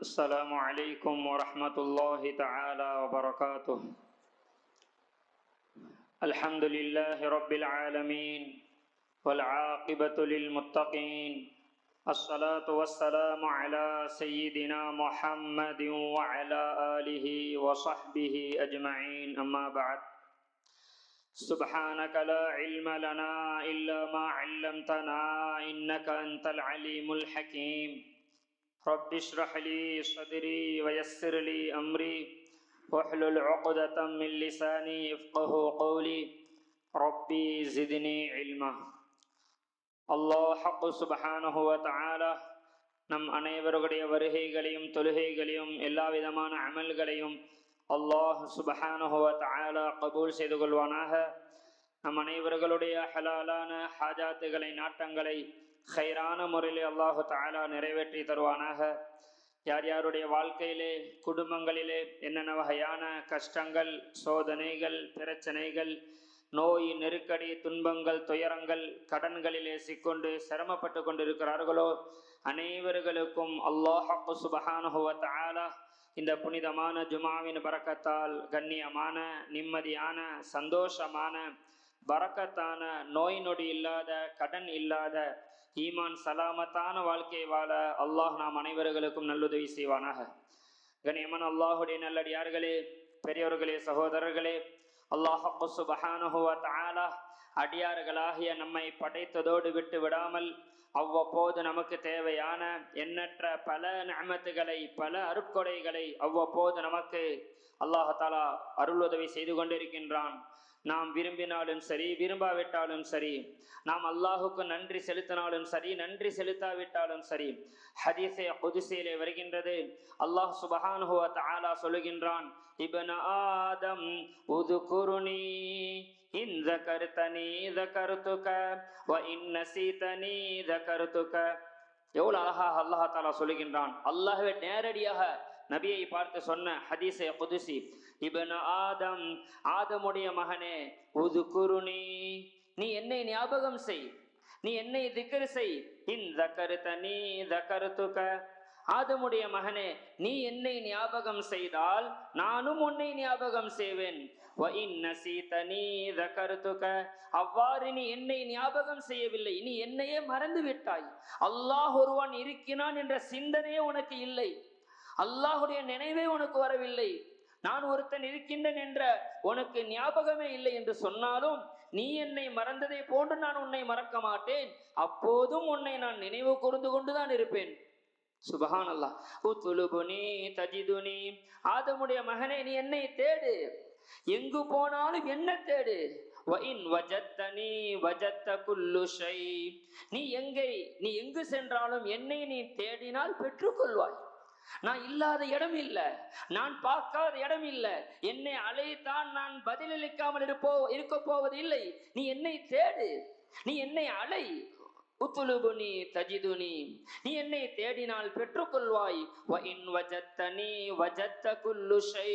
السلام عليكم ورحمة الله تعالى وبركاته. الحمد لله رب العالمين والعاقبة للمتقين، الصلاة والسلام على سيدنا محمد وعلى آله وصحبه أجمعين، أما بعد. سبحانك لا علم لنا إلا ما علمتنا إنك أنت العليم الحكيم. رب اشرح لي صدري ويسر لي أمري واحلل عقدة من لساني يفقه قولي ربي زدني علما. அல்லாஹ் ஹக்கு சுப்ஹானஹு வ தஆலா நம் அனைவருடைய வருகைகளையும் தொழுகைகளையும் எல்லா விதமான அமல்களையும் அல்லாஹ் சுப்ஹானஹு வ தஆலா கபூல் செய்து கொள்வானாக. நம் அனைவர்களுடைய ஹலாலான ஹாஜாத்துகளை நாட்டங்களை ஹைரான முறையில் அல்லாஹு தஆலா நிறைவேற்றி தருவானாக. யார் யாருடைய வாழ்க்கையிலே குடும்பங்களிலே என்னென்ன வகையான கஷ்டங்கள், சோதனைகள், பிரச்சனைகள், நோய், நெருக்கடி, துன்பங்கள், துயரங்கள், கடன்களிலே சிக்கொண்டு சிரமப்பட்டு கொண்டிருக்கிறார்களோ அனைவர்களுக்கும் அல்லாஹ் சுப்ஹானஹு வ தஆலா இந்த புனிதமான ஜுமாவின் பரக்கத்தால் கண்ணியமான, நிம்மதியான, சந்தோஷமான, பரக்கத்தான, நோய் நொடி இல்லாத, கடன் இல்லாத, ஈமான் சலாமத்தான வாழ்க்கை வாழ அல்லாஹ் நாம் அனைவர்களுக்கும் நல்லுதவி செய்வானாக. கண்ணியமான அல்லாஹுடைய நல்லடியார்களே, பெரியோர்களே, சகோதரர்களே, அல்லாஹ் சுப்ஹானஹு வ தஆலா அடியார்களாகிய நம்மை படைத்ததோடு விட்டு விடாமல் அவ்வப்போது நமக்கு தேவையான எண்ணற்ற பல நிஅமத்துகளை, பல அருட்கொடைகளை அவ்வப்போது நமக்கு அல்லாஹ் தஆலா அருளுதவி செய்து கொண்டிருக்கின்றான். நாம் விரும்பினாலும் சரி, விரும்பாவிட்டாலும் சரி, நாம் அல்லாஹுக்கு நன்றி செலுத்தினாலும் சரி, நன்றி செலுத்தாவிட்டாலும் சரி, ஹதீஸே குதுஸிலே வருகின்றது, அல்லாஹ் சுப்ஹானஹு வ தஆலா சொல்லுகின்றான், இப்ன ஆதம் உதுகுருனி இன் ஸகர்தனி ஸகர்துக வ இன் நஸீதனி ஸகர்துக. எவ்வளவு அழகாக அல்லாஹ் தஆலா சொல்லுகின்றான். அல்லாஹ்வே நேரடியாக நபியை பார்த்து சொன்ன ஹதீஸே குதுஸி, இப்ன ஆதம், ஆதமுடைய மகனே, உதுகுருனி, நீ என்னை ஞாபகம் செய், நீ என்னை திக்ர் செய், இன் ஸகர்தனி ஸகர்துக, ஆதமுடைய மகனே, நீ என்னை ஞாபகம் செய்தால் நானும் உன்னை ஞாபகம் செய்வேன். வ இன் நஸீதனி ஸகர்துக, அவ்வாறு நீ என்னை ஞாபகம் செய்யவில்லை, நீ என்னையே மறந்து விட்டாய், அல்லாஹ் ஒருவன் இருக்கிறான் என்ற சிந்தனையே உனக்கு இல்லை, அல்லாஹுடைய நினைவே உனக்கு வரவில்லை, நான் ஒருத்தன் இருக்கின்றேன் என்ற உனக்கு ஞாபகமே இல்லை என்று சொன்னாலும் நீ என்னை மறந்ததை போன்று நான் உன்னை மறக்க மாட்டேன், அப்போதும் உன்னை நான் நினைவு கூர்ந்து கொண்டுதான் இருப்பேன். சுப்ஹானல்லாஹ். உத்லுபுனி தஜிதுனி, ஆதமுடைய மகனே, நீ என்னை தேடு, எங்கு போனாலும் என்ன தேடு. வ இன் வஜத்தனி வஜத்த குல்லு ஷை, நீ எங்கு சென்றாலும் என்னை நீ தேடினால் பெற்றுக்கொள்வாய். நான் இல்லாத இடம் இல்லை, நான் பார்க்காத இடம் இல்லை, என்னை அழைத்தான் நான் பதிலளிக்காமல் இருக்க போவது இல்லை. நீ என்னை தேடு, நீ என்னை அழை. உத்லுபுனி தஜிதுனி, நீ என்னை தேடினால் பெற்றுக்கொள்வாய். வ இன் வஜத்தனி வஜத்த குல்லு ஷை,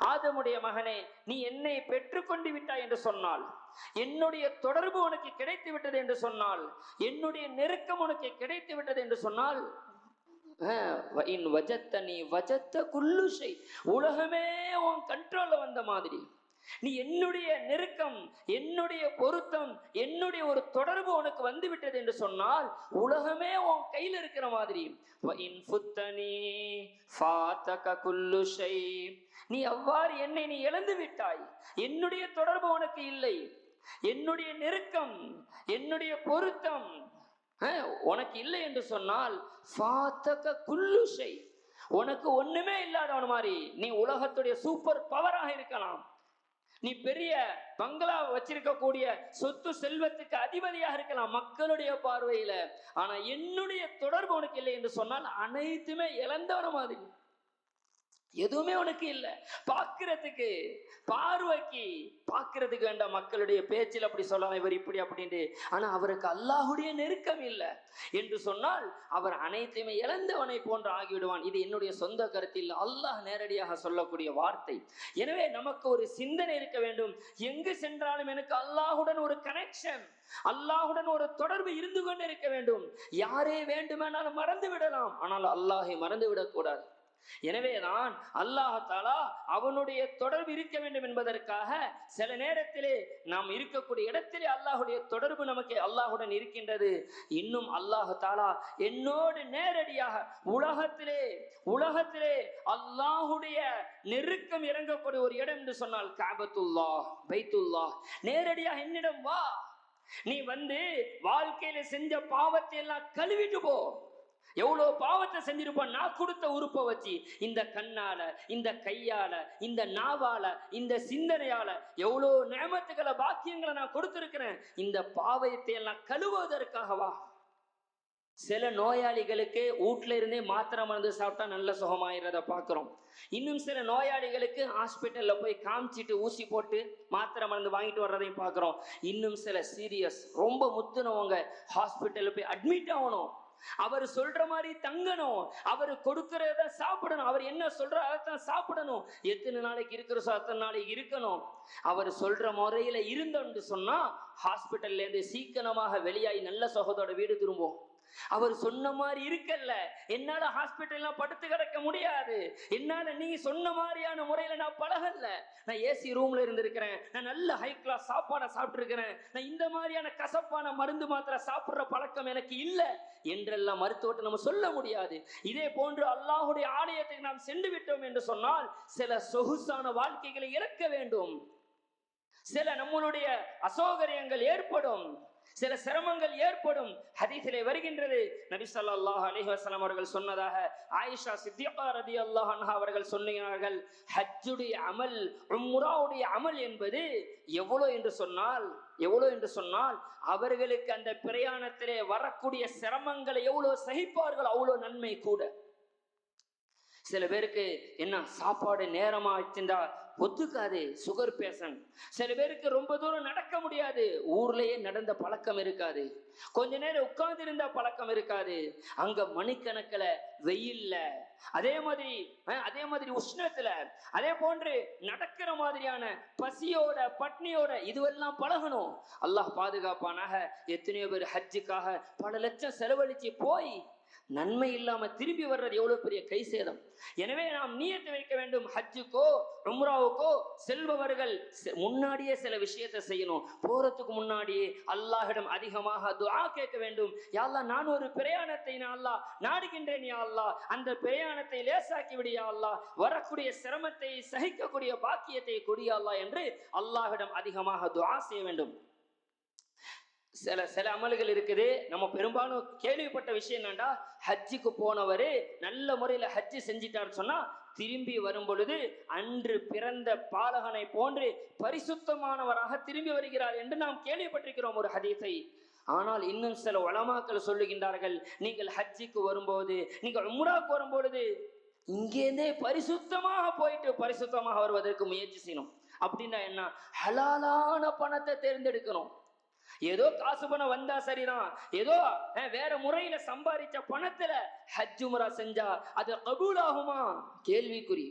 ஆதமுடைய மகனே, நீ என்னை பெற்றுக்கொண்டு விட்டாய் என்று சொன்னால், என்னுடைய தொடர்பு உனக்கு கிடைத்து விட்டது என்று சொன்னால், என்னுடைய நெருக்கம் உனக்கு கிடைத்து விட்டது என்று சொன்னால், உலகமே உன் கண்ட்ரோல்ல வந்த மாதிரி, நீ என்னுடைய நெருக்கம், என்னுடைய பொருத்தம், என்னுடைய ஒரு தொடர்பு உனக்கு வந்து விட்டது என்று சொன்னால் உலகமே உன் கையில் இருக்கிற மாதிரி. நீ அவ்வாறு என்னை நீ இழந்து விட்டாய், என்னுடைய தொடர்பு உனக்கு இல்லை, என்னுடைய நெருக்கம், என்னுடைய பொருத்தம் உனக்கு இல்லை என்று சொன்னால் உனக்கு ஒண்ணுமே இல்லாதவன் மாதிரி. நீ உலகத்துடைய சூப்பர் பவராக இருக்கலாம், நீ பெரிய பங்களா வச்சிருக்கக்கூடிய சொத்து செல்வத்துக்கு அதிபதியாக இருக்கலாம் மக்களுடைய பார்வையில, ஆனா என்னுடைய தொடர்பு உனக்கு இல்லை என்று சொன்னால் அனைத்துமே இழந்தவன மாதிரி. எதுவுமே உனக்கு இல்ல. பார்க்கிறதுக்கு, பார்வைக்கு பார்க்கிறதுக்கு வேண்டாம். மக்களுடைய பேச்சில் அப்படி சொல்லலாம், இவர் இப்படி அப்படின்ட்டு. ஆனா அவருக்கு அல்லாஹுடைய நெருக்கம் இல்லை என்று சொன்னால் அவர் அனைத்தையுமே இழந்தவனை போன்று ஆகிவிடுவான். இது என்னுடைய சொந்த கருத்தில் அல்லாஹ் நேரடியாக சொல்லக்கூடிய வார்த்தை. எனவே நமக்கு ஒரு சிந்தனை இருக்க வேண்டும். எங்கு சென்றாலும் எனக்கு அல்லாஹுடன் ஒரு கனெக்ஷன், அல்லாஹுடன் ஒரு தொடர்பு இருந்து கொண்டு இருக்க வேண்டும். யாரே வேண்டுமானாலும் மறந்து விடலாம், ஆனால் அல்லாஹை மறந்து விடக்கூடாது. எனவேதான் அல்லாஹ் தஆலா அவனுடைய தொடர்பு இருக்க வேண்டும் என்பதற்காக சில நேரத்திலே நாம் இருக்கக்கூடிய இடத்திலே அல்லாஹுடைய தொடர்பு நமக்கு அல்லாஹுடன் இருக்கின்றது. இன்னும் அல்லாஹ் தஆலா என்னோடு நேரடியாக உலகத்திலே அல்லாஹுடைய நெருக்கம் இறங்கக்கூடிய ஒரு இடம் என்று சொன்னால் கஅபத்துல்லாஹ், பைத்துல்லாஹ். நேரடியாக என்னிடம் வா, நீ வந்து வாழ்க்கையில செஞ்ச பாவத்தை எல்லாம் கழுவிட்டு போ. எவ்வளவு பாவத்தை செஞ்சிருப்பான். நான் கொடுத்த உறுப்பை வச்சு, இந்த கண்ணால, இந்த கையால, இந்த நாவால, இந்த சிந்தனையால எவ்வளவு நியமத்துக்களை, பாக்கியங்களை நான் கொடுத்திருக்கிறேன். இந்த பாவத்தை எல்லாம் கழுவுவதற்காகவா? சில நோயாளிகளுக்கு வீட்டுல இருந்தே மாத்திரை மருந்து சாப்பிட்டா நல்ல சுகமாயிரத பாக்குறோம். இன்னும் சில நோயாளிகளுக்கு ஹாஸ்பிட்டல்ல போய் காமிச்சிட்டு ஊசி போட்டு மாத்திரை மருந்து வாங்கிட்டு வர்றதையும் பாக்குறோம். இன்னும் சில சீரியஸ் ரொம்ப முத்துனவங்க ஹாஸ்பிட்டல்ல போய் அட்மிட் ஆகணும். அவர் சொல்ற மாதிரி தங்கணும், அவர் கொடுக்கறத சாப்பிடணும், அவர் என்ன சொல்ற அதைத்தான் சாப்பிடணும். எத்தனை நாளைக்கு இருக்கிறோம் அத்தனை நாளைக்கு இருக்கணும். அவர் சொல்ற முறையில இருந்தோம்னு சொன்னா ஹாஸ்பிட்டல்ல இருந்து சீக்கிரமாக வெளியாகி நல்ல சுகத்தோட வீடு திரும்பும். அவர் சொன்ன மாதிரி இருக்கல்ல, என்னால ஹாஸ்பிட்டல்லாம் படுத்து கிடக்க முடியாது, என்னால நீ சொன்ன மாதிரியான முறையில நான் பழகல. நான் ஏசி ரூம்ல இருந்திருக்கிறேன், நான் நல்ல ஹை கிளாஸ் சாப்பாடை சாப்பிட்டு இருக்கிறேன், நான் இந்த மாதிரியான கசப்பான மருந்து மாத்திரை சாப்பிடுற பழக்கம் எனக்கு இல்லை என்றெல்லாம் மருத்துவத்தை நம்ம சொல்ல முடியாது. இதே போன்று அல்லாஹுடைய ஆலயத்துக்கு நாம் சென்று விட்டோம் என்று சொன்னால் சில சொகுசான வாழ்க்கைகளை இழக்க வேண்டும். சில நம்மளுடைய அசௌகரியங்கள் ஏற்படும், சில சிரமங்கள் ஏற்படும். ஹதீஸிலே வருகின்றது, நபி ஸல்லல்லாஹு அலைஹி வஸல்லம் அவர்கள் சொன்னதாக ஆயிஷா சித்திகா ரலியல்லாஹு அன்ஹா அவர்கள் சொன்னார்கள், ஹஜ்ஜுடைய அமல், உம்ராவுடைய அமல் என்பது எவ்வளவு என்று சொன்னால் அவர்களுக்கு அந்த பிரயாணத்திலே வரக்கூடிய சிரமங்களை எவ்வளவு சகிப்பார்கள் அவ்வளவு நன்மை கூட. சில பேருக்கு என்ன சாப்பாடு நேரமா வச்சிருந்தா ஒத்துக்காது, சுகர் பேஷண்ட். சில பேருக்கு ரொம்ப தூரம் நடக்க முடியாது, ஊர்லயே நடந்த பழக்கம் இருக்காது, கொஞ்ச நேரம் உட்கார்ந்து இருந்த பழக்கம் இருக்காது. அங்க மணிக்கணக்கில் வெயில்ல, அதே மாதிரி உஷ்ணத்துல, அதே போன்று நடக்கிற மாதிரியான பசியோட பட்னியோட இதுவெல்லாம் பழகணும். அல்லாஹ் பாதுகாப்பானாக. எத்தனையோ பேர் ஹஜ்ஜுக்காக பல லட்சம் செலவழிச்சு போய் நன்மை இல்லாம திரும்பி வர்றது எவ்வளவு பெரிய கை சேதம். எனவே நாம் நியத்து வைக்க வேண்டும். ஹஜ்ஜுக்கோ உம்ராவுக்கோ செல்பவர்கள் முன்னாடியே சில விஷயத்தை செய்யணும். போறதுக்கு முன்னாடியே அல்லாஹ்விடம் அதிகமாக துஆ கேட்க வேண்டும். யா அல்லாஹ், நான் ஒரு பிரயாணத்தை நாடுகின்றேன் யா அல்லாஹ், அந்த பிரயாணத்தை லேசாக்கி விடு யா அல்லாஹ், வரக்கூடிய சிரமத்தை சகிக்கக்கூடிய பாக்கியத்தை கொடு யா அல்லாஹ் என்று அல்லாஹ்விடம் அதிகமாக துஆ செய்ய வேண்டும். சில அமல்கள் இருக்குது, நம்ம பெரும்பாலும் கேள்விப்பட்ட விஷயம் என்னன்னா, ஹஜ்ஜுக்கு போனவரு நல்ல முறையில ஹஜ்ஜு செஞ்சிட்டார் சொன்னா திரும்பி வரும் பொழுது அன்று பிறந்த பாலகனை போன்று பரிசுத்தமானவராக திரும்பி வருகிறார் என்று நாம் கேள்விப்பட்டிருக்கிறோம் ஒரு ஹதீஸை. ஆனால் இன்னும் சில உலமாக்கள் சொல்லுகின்றார்கள், நீங்கள் ஹஜ்ஜுக்கு வரும்போது, நீங்கள் உம்ராவுக்கு வரும்பொழுது இங்கேருந்தே பரிசுத்தமாக போயிட்டு பரிசுத்தமாக வருவதற்கு முயற்சி செய்யணும். அப்படின்னா என்ன? ஹலாலான பணத்தை தேர்ந்தெடுக்கணும். ஏதோ காசு பணம் வந்தா சரிதான், ஏதோ வேற முறையில சம்பாதிச்ச பணத்துல ஹஜ் உம்ரா செஞ்சா அது கபூல் ஆகுமா? கேள்விக்குறி.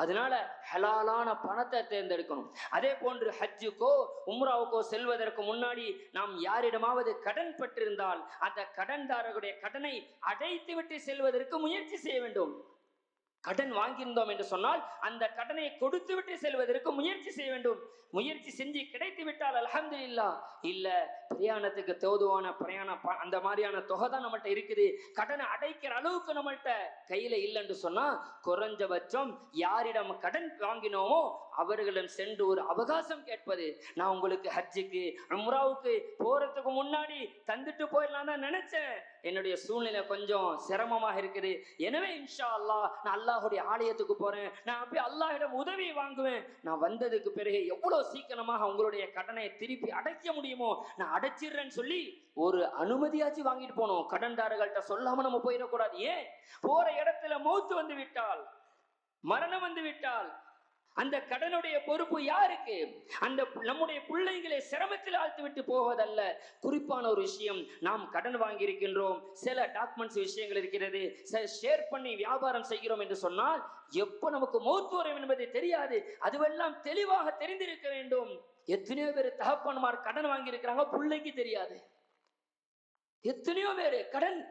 அதனால ஹலாலான பணத்தை தேர்ந்தெடுக்கணும். அதே போன்று ஹஜ்ஜுக்கோ உம்ராவுக்கோ செல்வதற்கு முன்னாடி நாம் யாரிடமாவது கடன் பெற்றிருந்தால் அந்த கடன்தாரருடைய கடனை அடைத்து விட்டு செல்வதற்கு முயற்சி செய்ய வேண்டும். கடன் வாங்கியிருந்தோம் என்று சொன்னால் அந்த கடனை கொடுத்து விட்டு செல்வதற்கு முயற்சி செய்ய வேண்டும். முயற்சி செஞ்சு கிடைத்து விட்டால் அல்ஹம்துலில்லாஹ். இல்ல பிரயாணத்துக்கு தோதுவான பிரயாணம் அந்த மாதிரியான தொகை தான் நம்மள்ட்ட இருக்குது, கடனை அடைக்கிற அளவுக்கு நம்மள்ட்ட கையில இல்லைன்னு சொன்னா குறைஞ்சபட்சம் யாரிடம் கடன் வாங்கினோமோ அவர்களிடம் சென்று ஒரு அவகாசம் கேட்பது. நான் உங்களுக்கு ஹஜ்ஜுக்கு உம்ராவுக்கு போறதுக்கு முன்னாடி தந்துட்டு போயிடலாம் தான் நினைச்சேன், என்னுடைய சூழ்நிலை கொஞ்சம் சிரமமாக இருக்குது, எனவே இன்ஷா அல்லாஹ் நான் அல்லாஹுடைய ஆலயத்துக்கு போறேன், நான் அப்படியே அல்லாஹ்விடம் உதவி வாங்குவேன், நான் வந்ததுக்கு பிறகு எவ்வளவு சீக்கிரமாக உங்களுடைய கடனை திருப்பி அடைக்க முடியுமோ நான் அடைச்சிடுறேன்னு சொல்லி ஒரு அனுமதியாச்சு வாங்கிட்டு போனோம். கடன்தாரர்கள்ட்ட சொல்லாம நம்ம போயிடக்கூடாது. ஏன்? போற இடத்துல மௌத்து வந்து விட்டால் மரணம் வந்து விட்டால் அந்த கடனுடைய பொறுப்பு யாருக்கு? அந்த நம்முடைய பிள்ளைகளை சிரமத்தில் ஆழ்த்து விட்டு போவதல்ல. குறிப்பான ஒரு விஷயம், நாம் கடன் வாங்கி இருக்கின்றோம், சில டாக்குமெண்ட்ஸ் விஷயங்கள் இருக்கிறது, ஷேர் பண்ணி வியாபாரம் செய்கிறோம் என்று சொன்னால் எப்ப நமக்கு மௌத் வரும் என்பது தெரியாது. அதுவெல்லாம் தெளிவாக தெரிந்திருக்க வேண்டும். எத்தனையோ பேர் தகப்பன்மார் கடன் வாங்கி இருக்கிறாங்க, பிள்ளைக்கு தெரியாது. எத்தனையோ பேரு கடன்,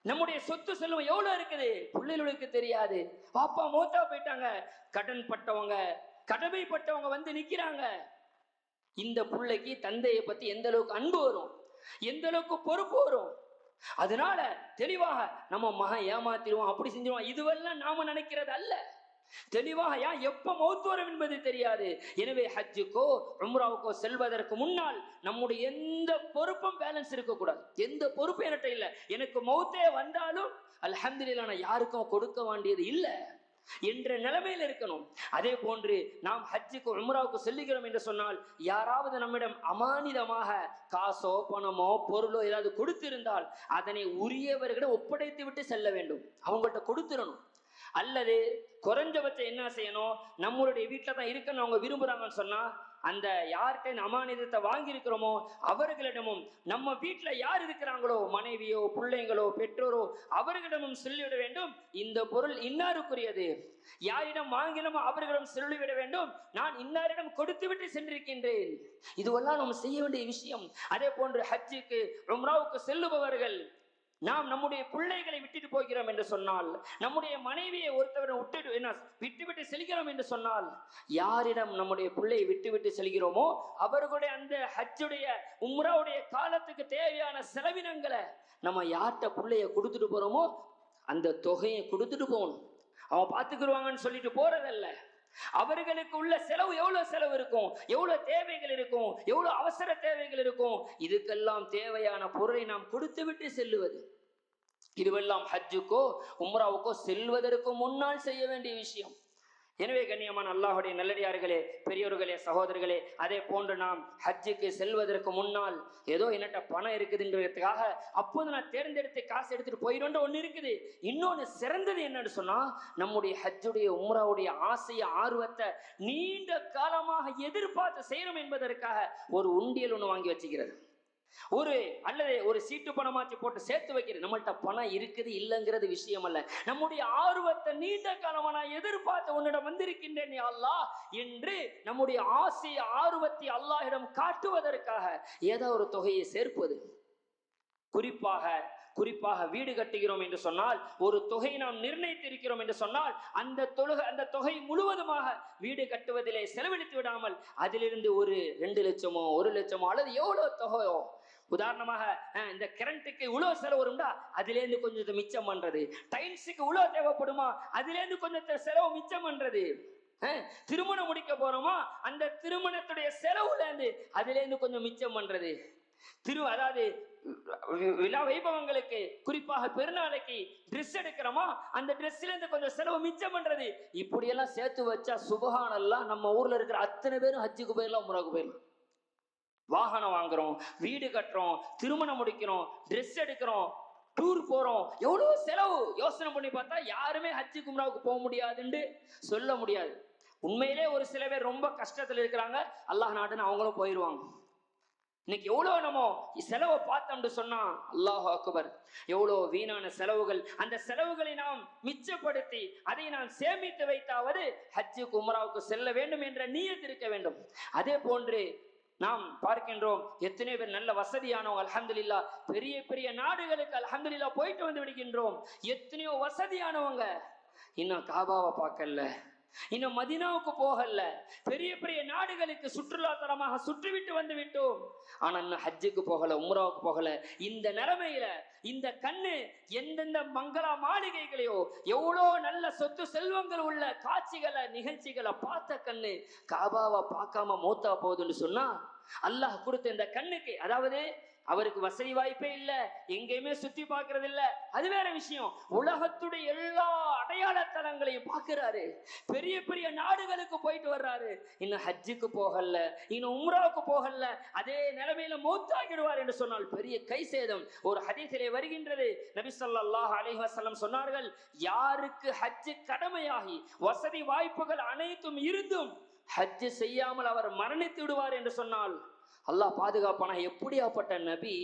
நம்முடைய சொத்து செல்வம் எவ்வளவு இருக்குது பிள்ளைகளுக்கு தெரியாது. பாப்பா மௌத்தா போயிட்டாங்க, கடன் பட்டவங்க கடமைப்பட்டவங்க வந்து நிக்கிறாங்க. இந்த பிள்ளைக்கு தந்தையை பத்தி எந்த அளவுக்கு அன்பு வரும், எந்த அளவுக்கு பொறுப்பு வரும். அதனால தெளிவாக நம்ம மகன் ஏமாத்திடுவோம், அப்படி செஞ்சிருவோம், இதுவெல்லாம் நாம நினைக்கிறது அல்ல. தெளிவாக எப்ப மௌத் வரும் என்பது தெரியாது. எனவே ஹஜ்ஜுக்கோ உம்ராவுக்கோ செல்வதற்கு முன்னால் நம்முடைய எந்த பொறுப்பும் பேலன்ஸ் இருக்கக்கூடாது. எந்த பொறுப்பும் என்கிட்ட இல்லை, எனக்கு மௌத்தே வந்தாலும் அல்ஹம்துலில்லாஹ் நான் யாருக்கும் கொடுக்க வேண்டியது இல்லை என்ற நிலைமையில் இருக்கணும். அதே போன்று நாம் ஹஜ்ஜுக்கு உம்ராவுக்கு செல்லுகிறோம் என்று சொன்னால் யாராவது நம்மிடம் அமானிதமாக காசோ பணமோ பொருளோ ஏதாவது கொடுத்திருந்தால் அதனை உரியவர்களிடம் ஒப்படைத்து விட்டு செல்ல வேண்டும். அவங்கள்ட்ட கொடுத்துடணும். அல்லது குறைஞ்சபட்சம் என்ன செய்யணும், நம்மளுடைய வீட்டில் தான் இருக்கணும் அவங்க விரும்புறாங்கன்னு சொன்னா அந்த யார்கிட்ட அமானிதத்தை வாங்கி இருக்கிறோமோ அவர்களிடமும், நம்ம வீட்டில் யார் இருக்கிறாங்களோ மனைவியோ பிள்ளைங்களோ பெற்றோரோ அவர்களிடமும் சொல்லிவிட வேண்டும், இந்த பொருள் இன்னாருக்குரியது. யாரிடம் வாங்கினமோ அவர்களிடம் சொல்லிவிட வேண்டும், நான் இன்னாரிடம் கொடுத்து விட்டு சென்றிருக்கின்றேன். இதுவெல்லாம் நம்ம செய்ய வேண்டிய விஷயம். அதே போன்று ஹஜ்ஜுக்கு உம்ராவுக்கு செல்லுபவர்கள் நாம் நம்முடைய பிள்ளைகளை விட்டுட்டு போகிறோம் என்று சொன்னால், நம்முடைய மனைவியை ஒருத்தவரை விட்டுவிட்டு செல்கிறோம் என்று சொன்னால், யாரிடம் நம்முடைய பிள்ளையை விட்டுவிட்டு செல்கிறோமோ அவர்களுடைய அந்த ஹஜ்ஜுடைய உம்ராவுடைய காலத்துக்கு தேவையான செலவினங்களை நம்ம யார்கிட்ட பிள்ளைய கொடுத்துட்டு போறோமோ அந்த தொகையை கொடுத்துட்டு போகணும். அவன் பார்த்துக்கிடுவாங்கன்னு சொல்லிட்டு போறதல்ல. அவர்களுக்கு உள்ள செலவு எவ்வளவு செலவு இருக்கும், எவ்வளவு தேவைகள் இருக்கும், எவ்வளவு அவசர தேவைகள் இருக்கும், இதுக்கெல்லாம் தேவையான பொருளை நாம் கொடுத்து விட்டு செல்லுவது. இதுவெல்லாம் ஹஜ்ஜுக்கோ உம்ராவுக்கோ செல்வதற்கு முன்னால் செய்ய வேண்டிய விஷயம். எனவே கண்ணியமான அல்லாஹுடைய நல்லடியார்களே, பெரியோர்களே, சகோதரர்களே, அதே போன்று நாம் ஹஜ்ஜுக்கு செல்வதற்கு முன்னால் ஏதோ என்னட்ட பணம் இருக்குதுன்றதுக்காக அப்போது நான் தேர்ந்தெடுத்து காசு எடுத்துட்டு போயிடும்ன்ற ஒன்று இருக்குது. இன்னொன்று சிறந்தது என்னன்னு சொன்னா, நம்முடைய ஹஜ்ஜுடைய உம்ராவுடைய ஆசைய ஆர்வத்தை நீண்ட காலமாக எதிர்பார்த்து செய்யணும் என்பதற்காக ஒரு உண்டியல் ஒன்று வாங்கி வச்சுக்கிறது, அல்லது ஒரு சீட்டு பணமாச்சு போட்டு சேர்த்து வைக்கிறது. நம்மள்ட்ட பணம் இருக்குது இல்லைங்கிறது விஷயம் அல்ல. நம்முடைய ஆர்வத்தை நீண்ட காலமா நான் எதிர்பார்த்து உன்னிடம் வந்திருக்கின்றேன் யா அல்லாஹ் என்று நம்முடைய ஆசையை ஆர்வத்தை அல்லாஹ்விடம் காட்டுவதற்காக ஏதோ ஒரு தொகையை சேர்ப்பது. குறிப்பாக வீடு கட்டுகிறோம் என்று சொன்னால், ஒரு தொகை நாம் நிர்ணயித்திருக்கிறோம் என்று சொன்னால் அந்த தொகை முழுவதுமாக வீடு கட்டுவதிலே செலவழித்து விடாமல் அதிலிருந்து ஒரு 2 லட்சமோ 1 லட்சமோ அல்லது எவ்வளவு தொகையோ, உதாரணமாக இந்த கரண்ட்டுக்கு இவ்வளவு செலவு வரும்டா அதிலேருந்து கொஞ்சம் மிச்சம் பண்றது, டைல்ஸுக்கு இவ்வளவு தேவைப்படுமா அதிலேருந்து கொஞ்சம் செலவு மிச்சம் பண்றது, திருமணம் முடிக்க போறோமா அந்த திருமணத்துடைய செலவுல இருந்து அதிலேருந்து கொஞ்சம் மிச்சம் பண்றது, அதாவது விழா வைபவங்களுக்கு குறிப்பாக பெருநாளைக்கு ட்ரெஸ் எடுக்கிறோமா அந்த ட்ரெஸ்ல இருந்து கொஞ்சம் செலவு மிச்சம் பண்றது. இப்படியெல்லாம் சேர்த்து வச்சா சுபஹானல்லாஹ் நம்ம ஊர்ல இருக்கிற அத்தனை பேரும் ஹஜ்ஜுக்கு போயிடலாம், உம்ராவுக்கு போயிடலாம். வாகனம் வாங்குறோம், வீடு கட்டுறோம், திருமணம் முடிக்கிறோம், ட்ரெஸ் எடுக்கிறோம், டூர் போறோம், எவ்வளவு செலவு. யோசனை பண்ணி பார்த்தா யாருமே ஹஜ்ஜுக்கு உம்ராவுக்கு போக முடியாதுன்னு சொல்ல முடியாது. உண்மையிலே ஒரு சில பேர் ரொம்ப கஷ்டத்துல இருக்கிறாங்க, அல்லாஹ் நாடுன்னு அவங்களும் போயிடுவாங்க. இன்னைக்கு எவ்வளவு நம்ம செலவை பார்த்தோம்னு சொன்னா அல்லாஹ் அக்பர், எவ்வளவு வீணான செலவுகள். அந்த செலவுகளை நாம் மிச்சப்படுத்தி அதை நாம் சேமித்து வைத்தாவது ஹஜ்ஜுக்கு உம்ராவுக்கு செல்ல வேண்டும் என்ற நியத் இருக்க வேண்டும். அதே போன்று நாம் பார்க்கின்றோம் எத்தனை பேர் நல்ல வசதியானவங்க, அல்ஹம்துலில்லாஹ் பெரிய பெரிய நாடுகளுக்கு அல்ஹம்துலில்லாஹ் போயிட்டு வந்து விடுகின்றோம். எத்தனையோ வசதியானவங்க இன்னும் காபாவை பார்க்கல, இன்னும் மதீனாவுக்கு போகல, பெரிய பெரிய நாடுகளுக்கு சுற்றுலா தலமாக சுற்றிவிட்டு வந்து விட்டோம். ஆனா இன்னும் ஹஜ்ஜுக்கு போகல, உம்ராவுக்கு போகல. இந்த நிலைமையில இந்த கண்ணு எந்தெந்த மங்களா மாளிகைகளையோ எவ்வளோ நல்ல சொத்து செல்வங்கள் உள்ள காட்சிகளை நிகழ்ச்சிகளை பார்த்த கண்ணு காபாவை பார்க்காம மூத்தா போகுதுன்னு சொன்னா, அல்லாஹ் கொடுத்த இந்த கண்ணுக்கு, அதாவது அவருக்கு வசதி வாய்ப்பே இல்லை, எங்கேயுமே சுத்தி பார்க்கறது இல்லை, அது வேற விஷயம். உலகத்துடைய எல்லா அடையாள தலங்களையும் பார்க்கிறாரு. பெரிய பெரிய நாடுகளுக்கு போயிட்டு வர்றாரு. இன்னும் ஹஜ்ஜுக்கு போகல, இன்னும் உம்ராவுக்கு போகல, அதே நிலைமையில மௌத்தாகிடுவார் என்று சொன்னால் பெரிய கை சேதம். ஒரு ஹதீஸிலே வருகின்றது, நபி ஸல்லல்லாஹு அலைஹி வஸல்லம் சொன்னார்கள், யாருக்கு ஹஜ்ஜு கடமையாகி வசதி வாய்ப்புகள் அனைத்தும் இருந்தும் ஹஜ்ஜு செய்யாமல் அவர் மரணித்து விடுவார் என்று சொன்னால் அல்லாஹ் பாதுகாப்பான. எப்படியாப்பட்ட நபி,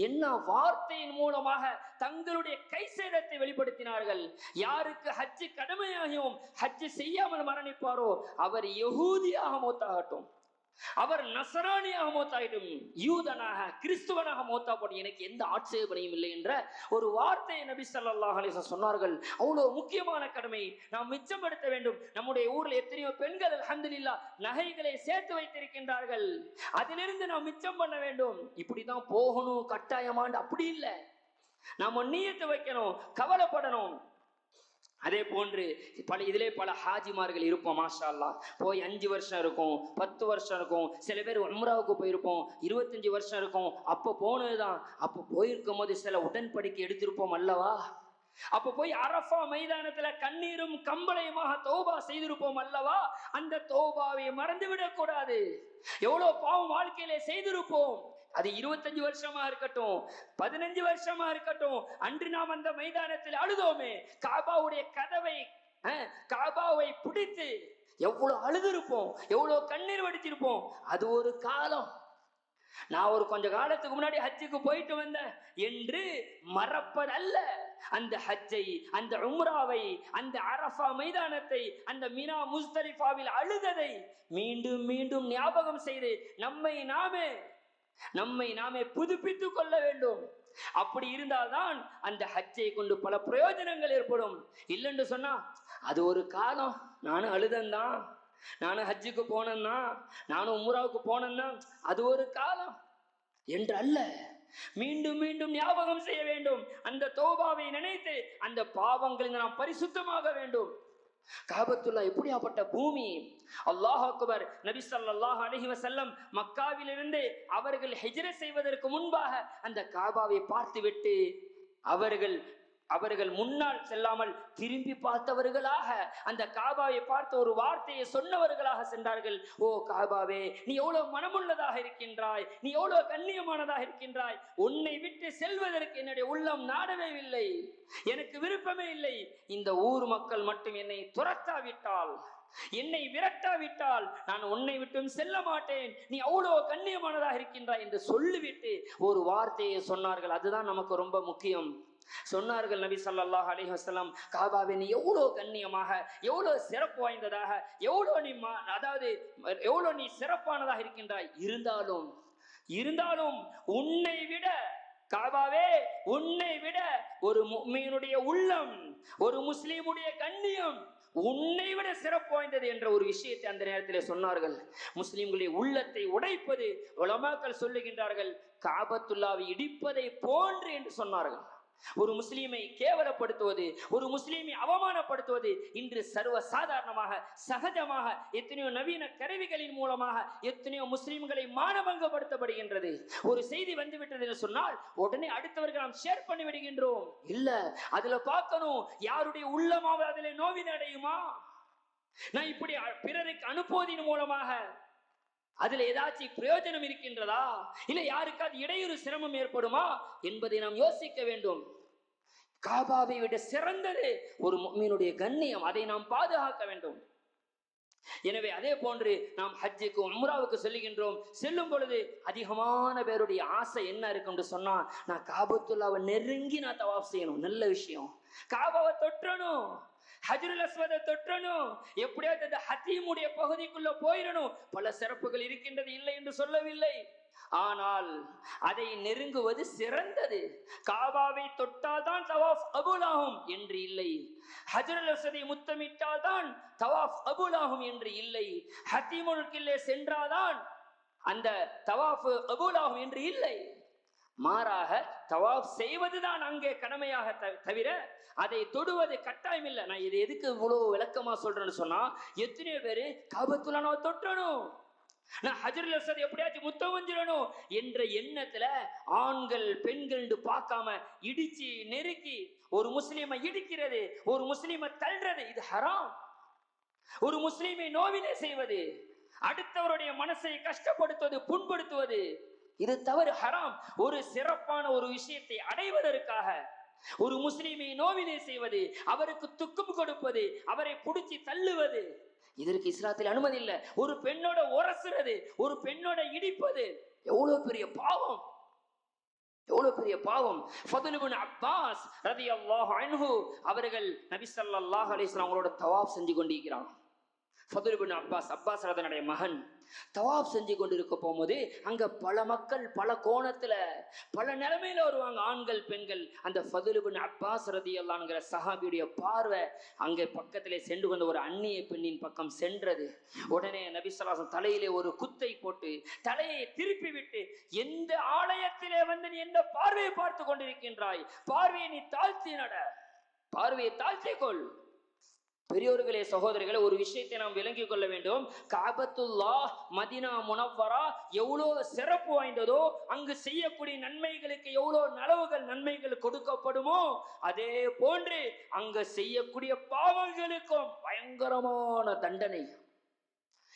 என்ன வார்த்தையின் மூலமாக தங்களுடைய கை சேதத்தை வெளிப்படுத்தினார்கள். யாருக்கு ஹஜ்ஜு கடமையாகியும் ஹஜ்ஜு செய்யாமல் மரணிப்பாரோ அவர் யஹூதியாக மௌத்தாகட்டும், அவர் நசராணியாக மௌத்தாயிட்டும், யூதனாக கிறிஸ்துவனாக மௌத்தா போட்டு எனக்கு எந்த ஆட்சேபனையும் இல்லை என்ற ஒரு வார்த்தையை நபி ஸல்லல்லாஹு அலைஹி வஸல்லம் சொன்னார்கள். அவ்வளவு முக்கியமான கடமை நாம் மிச்சப்படுத்த வேண்டும். நம்முடைய ஊரில் எத்தனையோ பெண்கள் அல்ஹம்துலில்லாஹ் நகைகளை சேர்த்து வைத்திருக்கின்றார்கள். அதிலிருந்து நாம் மிச்சம் பண்ண வேண்டும். இப்படிதான் போகணும் கட்டாயமாண்டு அப்படி இல்லை. நாம நியத்து வைக்கணும், கவலைப்படணும். அதே போன்று இதிலே பல ஹாஜிமார்கள் இருப்போம். மாஷா அல்லாஹ் போய் 5 வருஷம் இருக்கும், 10 வருஷம் இருக்கும். சில பேர் உம்ராவுக்கு போயிருப்போம், 25 வருஷம் இருக்கும். அப்போ போனதுதான். அப்போ போயிருக்கும் போது சில உடன்படிக்கை எடுத்திருப்போம் அல்லவா? அப்ப போய் அரஃபா மைதானத்துல கண்ணீரும் கம்பளையுமாக தௌபா செய்திருப்போம் அல்லவா? அந்த தௌபாவை மறந்துவிடக் கூடாது. எவ்வளவு பாவம் வாழ்க்கையிலே செய்திருப்போம். அது 25 வருஷமா இருக்கட்டும், 15 வருஷமா இருக்கட்டும். அன்று நாம் அந்த மைதானத்தில் அழுதோமே, காபாவுடைய கதவை காபாவை பிடித்து எவ்வளவு அழுதிருப்போம், எவ்வளவு கண்ணீர் வடிச்சிருப்போம். அது ஒரு காலம். நான் ஒரு கொஞ்ச காலத்துக்கு முன்னாடி ஹஜ்ஜுக்கு போயிட்டு வந்தேன் என்று மறப்பதல்ல. அந்த ஹஜ்ஜை, அந்த உம்ராவை, அந்த அரஃபா மைதானத்தை, அந்த மினா முஸ்தலிஃபாவில் அழுததை மீண்டும் மீண்டும் ஞாபகம் செய்து நம்மை நாமே புதுப்பித்துக் கொள்ள வேண்டும். அப்படி இருந்தால்தான் அந்த ஹஜ்ஜை கொண்டு பல பிரயோஜனங்கள் ஏற்படும். இல்லைன்னு சொன்னா அது ஒரு காலம். நானும் அழுதந்தான், நானும் ஹஜ்ஜுக்கு போனேன்னா, நானும் உம்ராவுக்கு போனேன்னா அது ஒரு காலம் என்று அல்ல. மீண்டும் மீண்டும் ஞாபகம் செய்ய வேண்டும். அந்த தௌபாவை நினைத்து அந்த பாவங்களில் நாம் பரிசுத்தமாக வேண்டும். காபத்துல்லா எப்படியாப்பட்ட பூமி! அல்லாஹ் அக்பர். நபி ஸல்லல்லாஹு அலைஹி வஸல்லம் மக்காவிலிருந்து அவர்கள் ஹிஜ்ரத் செய்வதற்கு முன்பாக அந்த காபாவை பார்த்துவிட்டு அவர்கள் முன்னால் செல்லாமல் திரும்பி பார்த்தவர்களாக அந்த காபாவை பார்த்து ஒரு வார்த்தையை சொன்னவர்களாக சென்றார்கள். ஓ காபாவே, நீ எவ்வளவு மனமுள்ளதாக இருக்கின்றாய், நீ எவ்வளவு கண்ணியமானதாக இருக்கின்றாய். உன்னை விட்டு செல்வதற்கு என்னுடைய உள்ளம் நாடவே இல்லை, எனக்கு விருப்பமே இல்லை. இந்த ஊர் மக்கள் மட்டும் என்னை துரத்தாவிட்டால், என்னை விரட்டாவிட்டால் நான் உன்னை விட்டும் செல்ல மாட்டேன். நீ அவ்வளவு கண்ணியமானதாக இருக்கின்றாய் என்று சொல்லிவிட்டு ஒரு வார்த்தையை சொன்னார்கள். அதுதான் நமக்கு ரொம்ப முக்கியம். சொன்னார்கள் நபி ஸல்லல்லாஹு அலைஹி வஸல்லம், காபாவை நீ எவ்வளவு கண்ணியமாக, எவ்வளவு சிறப்பு வாய்ந்ததாக, எவ்வளவு நீ சிறப்பானதாக இருக்கின்றாய். இருந்தாலும் உன்னை விட, காபாவே, உன்னை விட ஒரு முஃமினுடைய உள்ளம், ஒரு முஸ்லிமுடைய கண்ணியம் உன்னை விட சிறப்பு வாய்ந்தது என்ற ஒரு விஷயத்தை அந்த நேரத்தில் சொன்னார்கள். முஸ்லிம்களுடைய உள்ளத்தை உடைப்பது உலமாக்கள் சொல்லுகின்றார்கள் காபத்துல்லாவை இடிப்பதை போன்று என்று சொன்னார்கள். ஒரு முஸ்லீமை கேவலப்படுத்துவது, ஒரு முஸ்லீமை அவமானப்படுத்துவது இன்று சர்வ சாதாரணமாக, சகஜமாக, எத்தனையோ நவீன கருவிகளின் மூலமாக எத்தனையோ முஸ்லீம்களை மானபங்கப்படுத்தப்படுகின்றது. ஒரு செய்தி வந்துவிட்டது என்று சொன்னால் உடனே அடுத்தவர்கள் நாம் ஷேர் பண்ணி விடுகின்றோம். இல்ல, அதுல பார்க்கணும் யாருடைய உள்ளமாவது அதில் நோவினை அடையுமா. நான் இப்படி பிறருக்கு அனுப்புவதன் மூலமாக அதுல ஏதாச்சும் பிரயோஜனம் இருக்கின்றதா, இல்ல யாருக்காவது இடையூறு சிரமம் ஏற்படுமா என்பதை நாம் யோசிக்க வேண்டும். காபாவை விட சிறந்தது ஒரு முஃமினுடைய கண்ணியம், அதை நாம் பாதுகாக்க வேண்டும். எனவே அதே போன்று நாம் ஹஜ்ஜுக்கு உம்ராவுக்கு செல்லுகின்றோம். செல்லும் பொழுது அதிகமான பேருடைய ஆசை என்ன இருக்குன்னு சொன்னா, நான் காபத்துல்லாவை நெருங்கி நான் தவாஃப் செய்யணும். நல்ல விஷயம். காபாவை தொற்றணும், ஹஜ்ருல் அஸ்வதை தொற்றணும், எப்படியாவது அந்த ஹதீமுடைய பகுதிக்குள்ள போயிடணும். பல சிறப்புகள் இருக்கின்றது, இல்லை என்று சொல்லவில்லை. ஆனால் அதை நெருங்குவது சிறந்தது. காபாவை தொட்டால் தான் தவாஃப் கபூலாகும் என்று இல்லை, ஹஜ்ருல் அஸ்வதை முத்தமிட்டால் தான் தவாஃப் கபூலாகும் என்று இல்லை, ஹதீமுல் கில்லே சென்றால்தான் அந்த தவாஃப் கபூலாகும் என்று இல்லை. மாறாக தவாஃப் செய்வதுதான் அங்கே கடமையாக தவிர அதை தொடுவது கட்டாயம் இல்லை. நான் இதை எதுக்கு இவ்வளவு விளக்கமா சொல்றேன்னு சொன்னா, எத்தனையோ பேரு காபத்துல்லாவை தொட்டணும், நான் ஹஜ்ருல் அஸ்வத் எப்படியாச்சும் முத்தம் வஞ்சிடணும் என்ற எண்ணத்துல ஆண்கள் பெண்கள் பார்க்காம இடிச்சு நெருக்கி ஒரு முஸ்லீமை இடிக்கிறது, ஒரு முஸ்லீமை தள்ளுறது, இது ஹராம். ஒரு முஸ்லீமை நோவினை செய்வது, அடுத்தவருடைய மனசை கஷ்டப்படுத்துவது, புண்படுத்துவது, இது தவறு, ஹராம். ஒரு சிறப்பான ஒரு விஷயத்தை அடைவதற்காக ஒரு முஸ்லீமை நோவினை செய்வது, அவருக்கு துக்கம் கொடுப்பது, அவரை பிடிச்சி தள்ளுவது, இதற்கு இஸ்லாத்தில் அனுமதி இல்லை. ஒரு பெண்ணோட உரசுறது, ஒரு பெண்ணோட இடிப்பது எவ்வளவு பெரிய பாவம், எவ்வளவு பெரிய பாவம். ஃபதுல் இப்னு அப்பாஸ் ரலியல்லாஹு அன்ஹு அவர்கள் நபி ஸல்லல்லாஹு அலைஹி வஸல்லம் அவங்களோட தவாப் செஞ்சு கொண்டிருக்கிறாங்க. ஃபதுல் இப்னு அப்பாஸ் ரலியல்லாஹு மகன் தவாப் செஞ்சு கொண்டிருக்க போகும்போது அங்க பல மக்கள் பல கோணத்துல பல நிலைமையில வருவாங்க, ஆண்கள் பெண்கள். அந்த ஃபதுல் இப்னு அப்பாஸ் ரலியல்லாஹு அன்ஹுங்கிற சஹாபியுடைய பார்வை அங்கே பக்கத்திலே சென்று கொண்ட ஒரு அந்நிய பெண்ணின் பக்கம் சென்றது. உடனே நபி ஸல்லல்லாஹு அலைஹி வஸல்லம் தலையிலே ஒரு குத்தை போட்டு தலையை திருப்பி விட்டு, எந்த ஆலயத்திலே வந்து நீ எந்த பார்வையை பார்த்து கொண்டிருக்கின்றாய், பார்வையை நீ தாழ்த்தி நட, பார்வையை தாழ்த்திக்கொள். பெரியோர்களே, சகோதரர்களே, ஒரு விஷயத்தை நாம் விளங்கிக் கொள்ள வேண்டும். காபத்துல்லாஹ் மதீனா முனவ்வரா எவ்வளவு சிறப்பு வாய்ந்ததோ, அங்கு செய்யக்கூடிய நன்மைகளுக்கு எவ்வளவு நலவுகள் நன்மைகள் கொடுக்கப்படுமோ, அதே போன்று அங்கு செய்யக்கூடிய பாவங்களுக்கும் பயங்கரமான தண்டனை.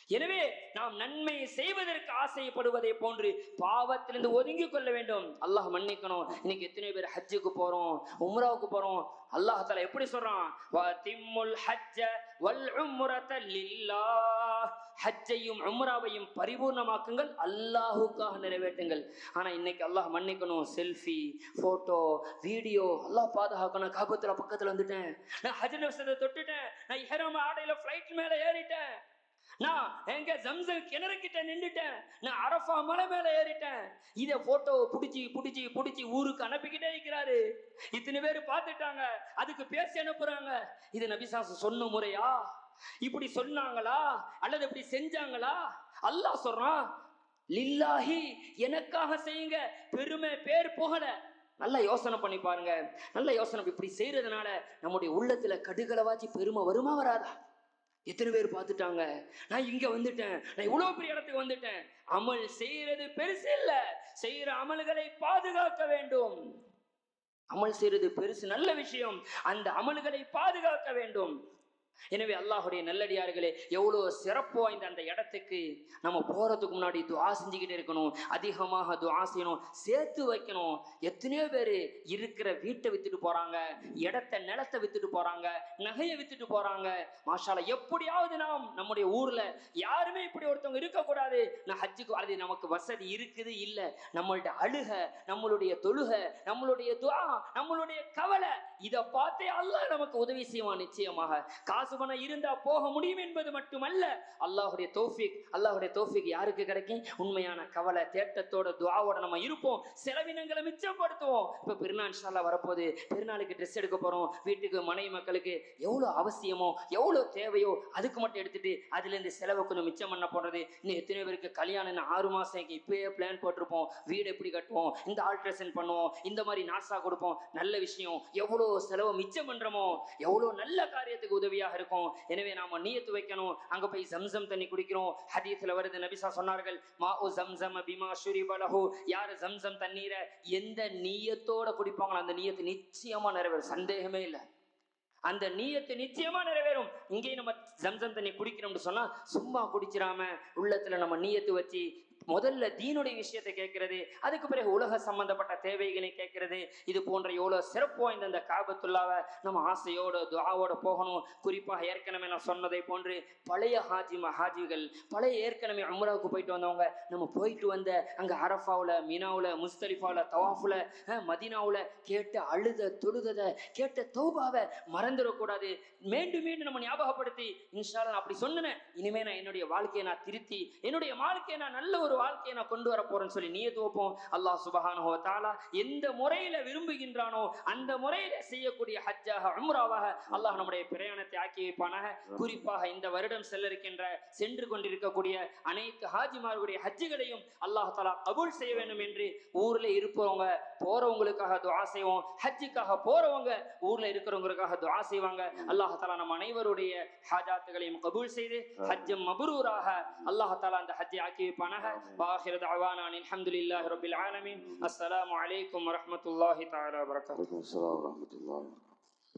எனவே நாம் நன்மை செய்வதற்கு ஆசைப்படுவதை போன்று பாவத்திலிருந்து ஒதுங்கி கொள்ள வேண்டும். அல்லாஹ் மன்னிக்கணும். இன்னைக்கு எத்தனை பேர் ஹஜ்ஜுக்கு போறோம், உம்ராவுக்கு போறோம். அல்லாஹ் தஆலா எப்படி சொல்றான், வதிம்முல் ஹஜ்ஜ வல் உம்ரத லில்லாஹ், ஹஜ்ஜையும் உம்ராவையும் பரிபூர்ணமாக்குங்கள், அல்லாஹ்வுக்காக நிறைவேற்றுங்கள். ஆனா இன்னைக்கு அல்லாஹ் மன்னிக்கணும், செல்ஃபி, போட்டோ, வீடியோ, அல்லாஹ் பாதுகாக்கணும். காபத்துல பக்கத்துல வந்துட்டேன், நான் ஹஜ்ஜுல் அஸ்வதை தொட்டுட்டேன், நான் இஹ்ராம் ஆடையில ஃப்ளைட் மேல ஏறிட்டேன், நான் எங்க ஜம்சம் கிணறு கிட்ட நின்றுட்டேன், நான் அரஃபா மலை மேல ஏறிட்டேன். இத போட்டோ புடிச்சு ஊருக்கு அனுப்பிக்கிட்டே இருக்கிறாரு. இத்தனை பேர் பார்த்துட்டாங்க, அதுக்கு பேசி அனுப்புறாங்க. இது நபி ஸல்லல்லாஹு சொன்ன முறையா? இப்படி சொன்னாங்களா அல்லது இப்படி செஞ்சாங்களா? அல்லாஹ் சொல்றான், லில்லாஹி, எனக்காக செய்யுங்க, பெருமை பேர் புகழ. நல்லா யோசனை பண்ணி பாருங்க, நல்ல யோசனை. இப்படி செய்யறதுனால நம்முடைய உள்ளத்துல கடுகளவாச்சு பெருமை வருமா வராதா? எத்தனை பேர் பார்த்துட்டாங்க, நான் இங்க வந்துட்டேன், நான் இவ்வளவு பெரிய இடத்துக்கு வந்துட்டேன். அமல் செய்யறது பெருசு இல்ல, செய்யற அமல்களை பாதுகாக்க வேண்டும். அமல் செய்யறது பெருசு, நல்ல விஷயம், அந்த அமல்களை பாதுகாக்க வேண்டும். எனவே அல்லாஹுடைய நல்லடியார்களே, எவ்வளவு சிறப்பு வாய்ந்த அந்த இடத்துக்கு நம்ம போறதுக்கு முன்னாடி துஆ செஞ்சுக்கிட்டே இருக்கணும். அதிகமாக துஆ செய்யணும், சேர்த்து வைக்கணும். எத்தனையோ பேர் இருக்கிற வீட்டை வித்துட்டு போறாங்க, இடத்தை நிலத்தை வித்துட்டு போறாங்க, நகையை வித்துட்டு போறாங்க. மாஷாஅல்லாஹ், எப்படியாவது நாம் நம்முடைய ஊர்ல யாருமே இப்படி ஒருத்தவங்க இருக்கக்கூடாது. நான் ஹஜ்ஜுக்கு அது நமக்கு வசதி இருக்குது இல்ல, நம்மளுடைய அழுக, நம்மளுடைய தொழுக, நம்மளுடைய துஆ, நம்மளுடைய கவலை, இதை பார்த்தே அல்லாஹ் நமக்கு உதவி செய்வான். நிச்சயமாக காசு பணம் இருந்தா போக முடியும் என்பது மட்டுமல்ல, அல்லாஹ்வுடைய தௌஃபீக் யாருக்கு கிடைக்கும்? உண்மையான கவலை தேட்டத்தோட துஆவோட நம்ம இருப்போம், செலவினங்களை மிச்சப்படுத்துவோம். இப்ப பெருநாள் இன்ஷா அல்லாஹ் வரப்போகுது, பெருநாளுக்கு ட்ரெஸ் எடுக்க போறோம், வீட்டுக்கு மனைவி மக்களுக்கு எவ்வளவு அவசியமோ எவ்வளவு தேவையோ அதுக்கு மட்டும் எடுத்துட்டு அதுல இருந்து செலவை கொஞ்சம் மிச்சம் பண்ண போறது. இன்னும் எத்தனை பேருக்கு கல்யாணம் 6 மாசம் இப்பயே பிளான் போட்டிருப்போம், வீடு எப்படி கட்டுவோம், இந்த ஆல்ட்ரேஷன் பண்ணுவோம், இந்த மாதிரி நாசா கொடுப்போம். நல்ல விஷயம், எவ்வளவு செலவு மிச்சம் பண்றோமோ எவ்வளவு நல்ல காரியத்துக்கு உதவியாக இருக்கும். எனவே நாம நியத்து வைக்கணும். அங்க போய் ஜம்சம் தண்ணி குடிக்கிறோம். ஹதீஸ்ல வருது, நபி ஸல்லல்லாஹு சொன்னார்கள், மாஉ ஜம்ஸம் பிமா ஷுரிப லஹு, யார் ஜம்சம் தண்ணீரை எந்த நியத்தோட குடிப்பாங்களோ அந்த நியத்து நிச்சயமா நிறைவேறும், சந்தேகமே இல்லை. அந்த நியத்து நிச்சயமா நிறைவேறும். இங்கேயும் நம்ம ஜம்சம் தண்ணி குடிக்கிறோம்னு சொன்னா சும்மா குடிச்சிடாம உள்ளத்துல நம்ம நியத்து வச்சு முதல்ல தீனுடைய விஷயத்தை கேட்கிறது, அதுக்கு பிறகு உலக சம்பந்தப்பட்ட தேவைகளை கேட்கிறது. இது போன்ற எவ்வளவு சிறப்பு வாய்ந்த இந்த காபத்துல்லாவை நம்ம ஆசையோட துஆவோட போகணும். குறிப்பாக ஏற்கனவே நான் சொன்னதை போன்று பழைய ஹாஜிகள், பழைய ஏற்கனவே உம்ராவுக்கு போயிட்டு வந்தவங்க, நம்ம போயிட்டு வந்த அங்க அரஃபாவுல, மினாவுல, முஸ்தலிஃபாவுல, தவாஃபுல, மதீனாவுல கேட்ட அழுத தொழுதத கேட்ட தௌபாவை மறந்துடக்கூடாது. மீண்டும் மீண்டும் நம்ம ஞாபகப்படுத்தி, இன்ஷா அல்லாஹ் அப்படி சொன்னேன், இனிமே நான் என்னுடைய வாழ்க்கையை நான் திருத்தி என்னுடைய வாழ்க்கையை நான் நல்ல ஒரு ஒரு வாழ்க்கையை நான் கொண்டு வர போறேன்னு சொல்லி நியத்து வைப்போம். அல்லாஹ் சுப்ஹானஹு வ தஆலா எந்த முறையில விரும்புகின்றானோ அந்த முறையில செய்யக்கூடிய ஹஜ்ஜாக உம்ராவாக அல்லாஹ் நம்முடைய பிரயாணத்தை ஆக்கி வைப்பானாக. குறிப்பாக இந்த வருடம் சென்று கொண்டிருக்கக்கூடிய அனைத்து ஹாஜிமார்களுடைய ஹஜ்ஜுகளையும் அல்லாஹ் தஆலா கபூல் செய்ய வேண்டும் என்று ஊர்ல இருப்பவங்க போறவங்களுக்காக துஆ செய்வோம். ஹஜ்ஜுக்காக போறவங்க ஊர்ல இருக்கிறவங்களுக்காக துஆ செய்வாங்க. அல்லாஹ் தஆலா நம் அனைவருடைய ஹாஜாத்துகளையும் கபூல் செய்து ஹஜ்ஜம் மப்ரூராக அல்லாஹ் தஆலா அந்த ஹஜ்ஜை ஆக்கி வைப்பானாக. வாஹிரு தஅவானா அல்ஹம்துலில்லாஹி ரப்பில் ஆலமீன். அஸ்ஸலாமு அலைக்கும் வரஹ்மத்துல்லாஹி தஆலா வபரகாத்துஹு.